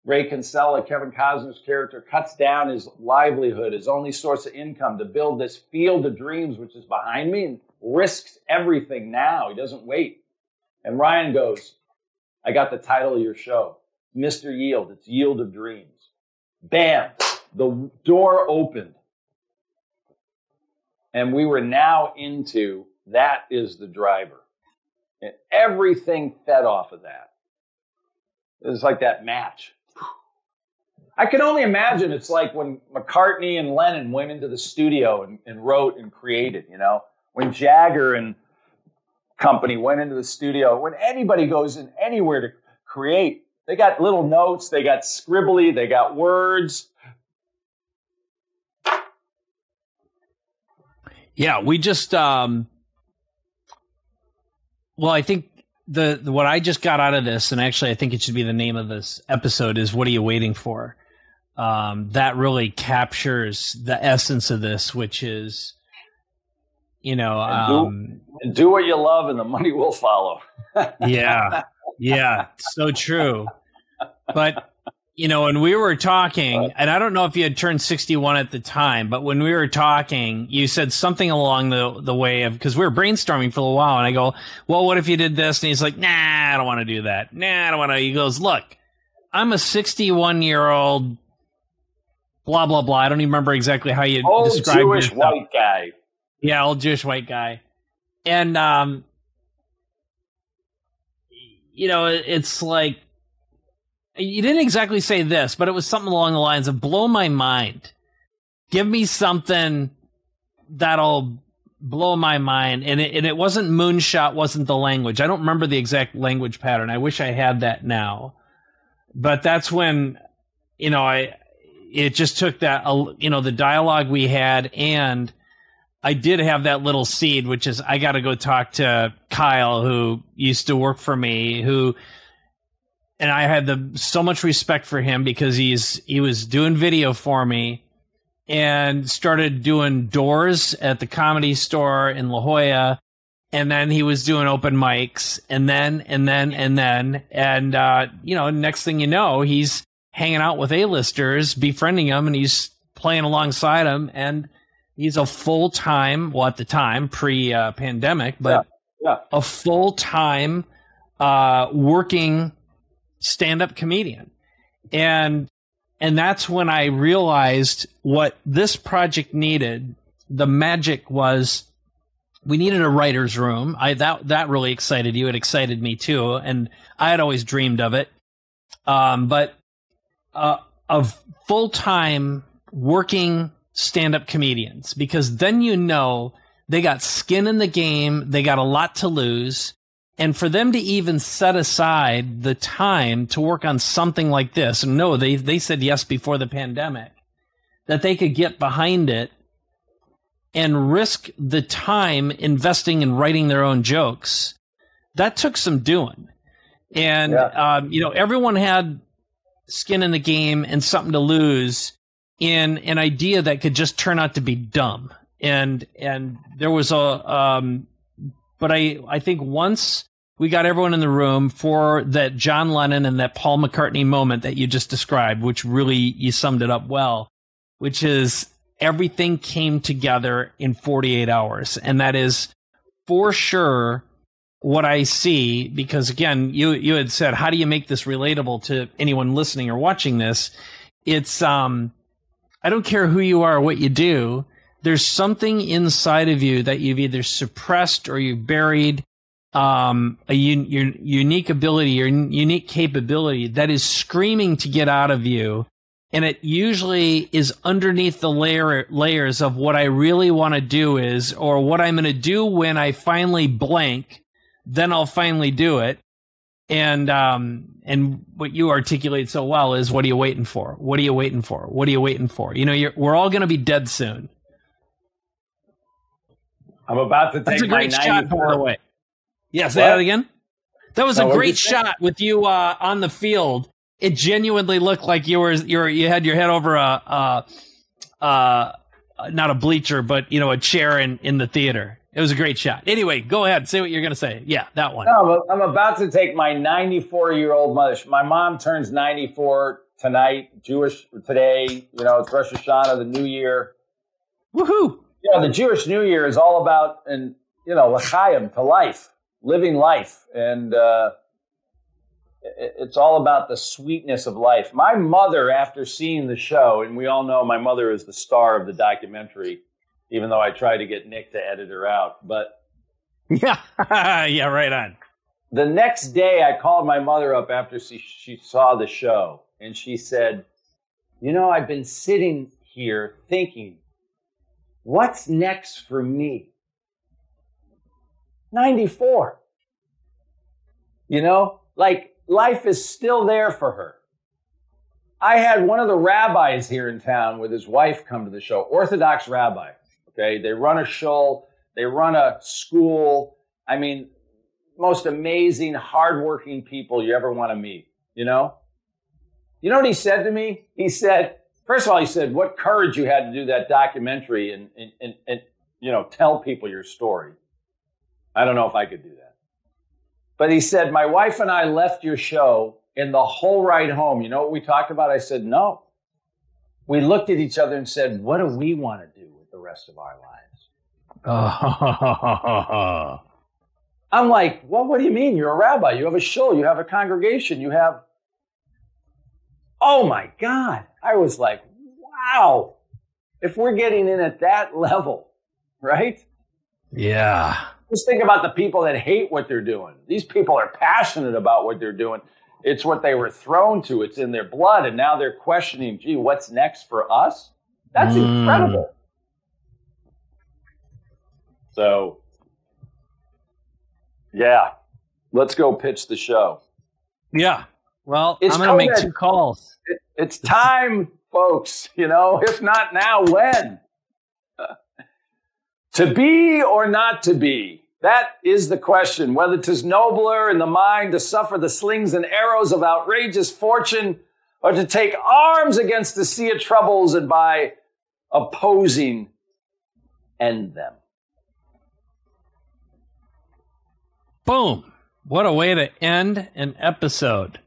Ray Kinsella, Kevin Costner's character, cuts down his livelihood, his only source of income, to build this Field of Dreams, which is behind me, and risks everything now. He doesn't wait. And Ryan goes, I got the title of your show, Mr. Yield. It's Yield of Dreams. Bam! The door opened. And we were now into that is the driver. And everything fed off of that. It was like that match. I can only imagine it's like when McCartney and Lennon went into the studio and wrote and created, when Jagger and company went into the studio, when anybody goes in anywhere to create, they got little notes, they got scribbly, they got words. Yeah, we just well, I think the what I just got out of this, and actually I think it should be the name of this episode, is "What Are You Waiting For?" That really captures the essence of this, which is, you know, and do what you love, and the money will follow. yeah, so true. But you know, when we were talking, and I don't know if you had turned 61 at the time, but when we were talking, you said something along the way of, because we were brainstorming for a little while, and I go, well, what if you did this? And he's like, nah, I don't want to do that. Nah, I don't want to. He goes, look, I'm a 61-year-old, blah, blah, blah. I don't even remember exactly how you described it. Old Jewish white guy. Yeah, old Jewish white guy. And, you know, it's like, you didn't exactly say this, but it was something along the lines of blow my mind. Give me something that'll blow my mind. And it wasn't moonshot, wasn't the language. I don't remember the exact language pattern. I wish I had that now. But that's when, you know, it just took that, you know, the dialogue we had, and I did have that little seed, which is I got to go talk to Kyle, who used to work for me, and I had so much respect for him because he was doing video for me and started doing doors at the Comedy Store in La Jolla. And then he was doing open mics, and you know, next thing you know, he's hanging out with A-listers, befriending them, and he's playing alongside them. And he's a full-time, well, at the time, pre-pandemic, but a full-time working stand-up comedian. And that's when I realized what this project needed. The magic was we needed a writer's room. That really excited you. It excited me too. And I had always dreamed of it. But of full-time working stand-up comedians, because then, you know, they got skin in the game. They got a lot to lose. And for them to even set aside the time to work on something like this, and no, they said yes before the pandemic, that they could get behind it and risk the time investing in writing their own jokes, that took some doing. And, you know, everyone had skin in the game and something to lose in an idea that could just turn out to be dumb. And there was but I think once we got everyone in the room for that John Lennon and that Paul McCartney moment that you just described, which really, you summed it up well, which is everything came together in 48 hours. And that is for sure what I see, because again, you had said, how do you make this relatable to anyone listening or watching this? It's, I don't care who you are or what you do. There's something inside of you that you've either suppressed or you've buried, your unique ability, your unique capability that is screaming to get out of you. And it usually is underneath the layers of what I really want to do is, or what I'm going to do when I finally blank, then I'll finally do it. And what you articulate so well is, what are you waiting for? What are you waiting for? What are you waiting for? You know, we're all going to be dead soon. I'm about to take That's a great shot, by the way. Yeah, say that again. That was a great shot with you on the field. It genuinely looked like you had your head over not a bleacher, but, you know, a chair in the theater. It was a great shot. Anyway, go ahead. Say what you're going to say. Yeah, that one. No, I'm about to take my 94-year-old mother. My mom turns 94 tonight, Jewish today. You know, it's Rosh Hashanah, the New Year. Woohoo! You know, the Jewish New Year is all about, l'chaim, to life, living life. And it's all about the sweetness of life. My mother, after seeing the show, and we all know my mother is the star of the documentary, even though I tried to get Nick to edit her out. But yeah, yeah, right on. The next day, I called my mother up after she saw the show, and she said, you know, I've been sitting here thinking, what's next for me? 94. You know, like life is still there for her. I had one of the rabbis here in town with his wife come to the show, Orthodox rabbi. Okay, they run a shul, they run a school. I mean, most amazing, hardworking people you ever want to meet, you know? You know what he said to me? He said, first of all, he said, what courage you had to do that documentary and you know, tell people your story. I don't know if I could do that. But he said, my wife and I left your show, and the whole ride home, you know what we talked about? I said, no. We looked at each other and said, what do we want to do with the rest of our lives? I'm like, well, what do you mean? You're a rabbi. You have a shul. You have a congregation. You have... Oh, my God. I was like, wow. If we're getting in at that level, right? Yeah. Just think about the people that hate what they're doing. These people are passionate about what they're doing. It's what they were thrown to. It's in their blood. And now they're questioning, gee, what's next for us? That's incredible. So, yeah, let's go pitch the show. Yeah. Well, I'm going to make 2 calls. It's time, folks. You know, if not now, when? To be or not to be? That is the question. Whether 'tis nobler in the mind to suffer the slings and arrows of outrageous fortune, or to take arms against the sea of troubles and by opposing end them. Boom. What a way to end an episode.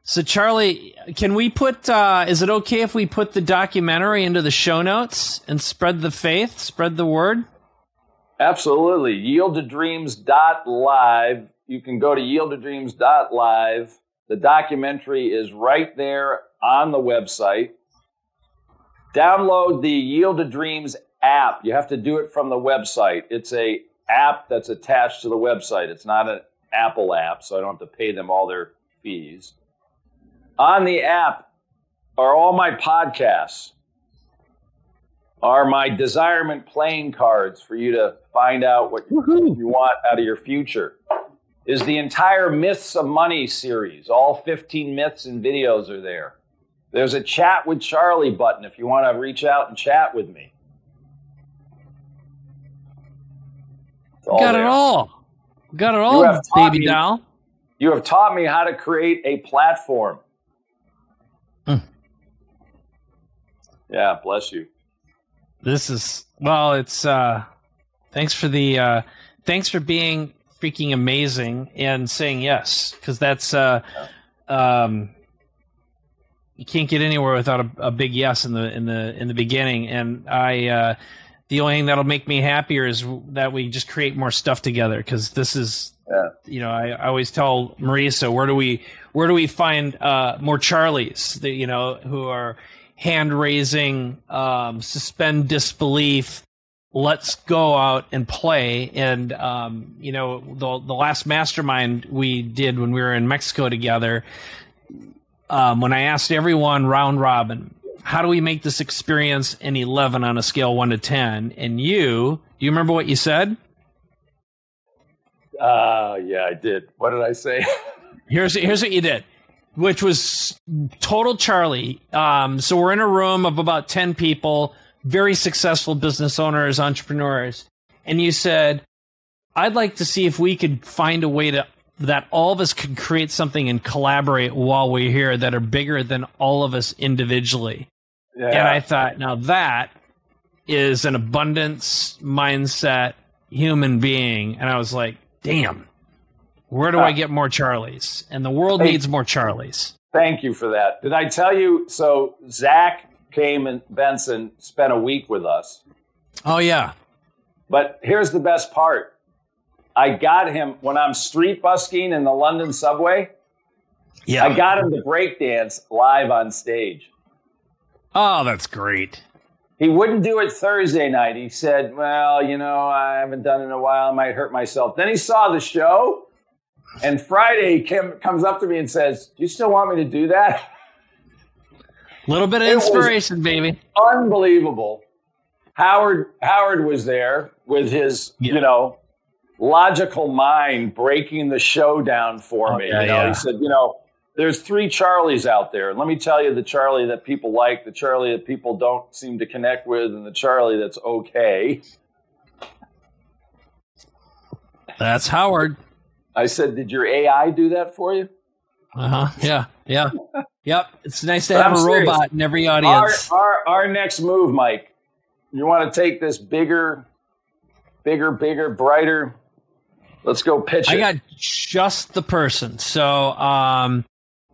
So, Charlie, can we put, is it okay if we put the documentary into the show notes and spread the faith, spread the word? Absolutely. YieldToDreams.live. You can go to YieldToDreams.live. The documentary is right there on the website. Download the Yield to Dreams app. You have to do it from the website. It's a app that's attached to the website. It's not an Apple app, so I don't have to pay them all their fees. On the app are all my podcasts, are my Desirement playing cards for you to find out what you want out of your future, is the entire Myths of Money series. All 15 myths and videos are there. There's a chat with Charlie button if you want to reach out and chat with me. Got it all. Got it all, baby doll. You have taught me how to create a platform. Yeah, bless you. This is, well, it's, thanks for being freaking amazing and saying yes, because that's, you can't get anywhere without a big yes in the beginning. And the only thing that'll make me happier is that we just create more stuff together, because this is, you know, I always tell Marisa, where do we find more Charlies that, you know, who are hand raising, suspend disbelief, let's go out and play. And you know, the last mastermind we did when we were in Mexico together, when I asked everyone round robin, how do we make this experience an 11 on a scale 1 to 10? And do you remember what you said? Yeah, I did. What did I say? Here's what you did, which was total Charlie. So we're in a room of about 10 people, very successful business owners, entrepreneurs. And you said, I'd like to see if we could find a way that all of us could create something and collaborate while we're here that are bigger than all of us individually. Yeah. And I thought, now that is an abundance mindset human being. And I was like, damn, where do I get more Charlies? And the world needs more Charlies. Thank you for that. Did I tell you? So Zach came and Benson spent a week with us. Oh, yeah. But here's the best part. I got him when I'm street busking in the London subway. Yeah. I got him to breakdance live on stage. Oh, that's great. He wouldn't do it Thursday night. He said, well, you know, I haven't done it in a while. I might hurt myself. Then he saw the show. And Friday, Kim comes up to me and says, do you still want me to do that? Little bit of inspiration, baby. Unbelievable. Howard was there with his, you know, logical mind breaking the show down for me. He said, there's 3 Charlies out there. And let me tell you the Charlie that people like, the Charlie that people don't seem to connect with, and the Charlie that's okay. That's Howard. I said, did your AI do that for you? Yeah. Yep. It's nice to have a robot in every audience. Our next move, Mike, you want to take this bigger, brighter. Let's go pitch it. I got just the person. So,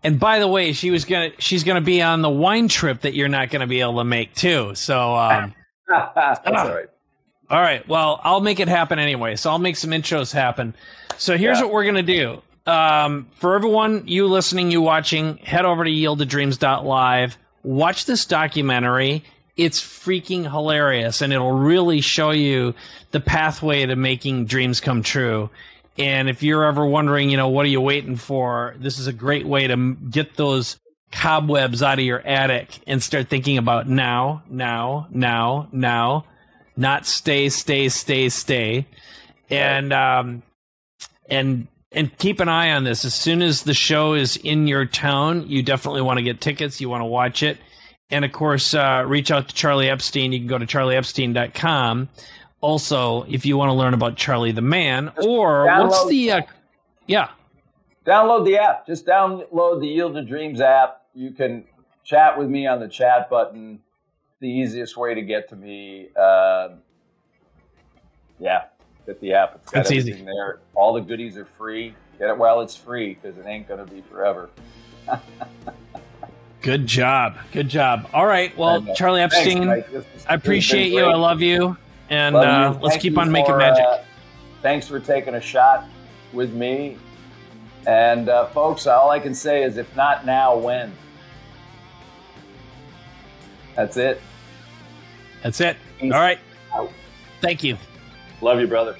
and by the way, she's gonna be on the wine trip that you're not gonna be able to make too. So, that's all right. All right. Well, I'll make it happen anyway. So I'll make some intros happen. So here's what we're gonna do. For everyone, you listening, you watching, head over to yieldtodreams.live. Watch this documentary. It's freaking hilarious, and it'll really show you the pathway to making dreams come true. And if you're ever wondering, what are you waiting for? This is a great way to get those cobwebs out of your attic and start thinking about now, not stay. And keep an eye on this. As soon as the show is in your town, you definitely want to get tickets. You want to watch it. And, of course, reach out to Charlie Epstein. You can go to charlieepstein.com. Also, if you want to learn about Charlie the Man, or what's the Download the app. Just download the Yield to Dreams app. You can chat with me on the chat button. The easiest way to get to me. Get the app. It's got everything easy there. All the goodies are free. Get it while it's free, because it ain't going to be forever. Good job. All right. Well, Charlie Epstein, I appreciate you. I love you. And let's keep on making magic. Thanks for taking a shot with me. And folks, all I can say is, if not now, when? That's it. All right. Thank you. Love you, brother.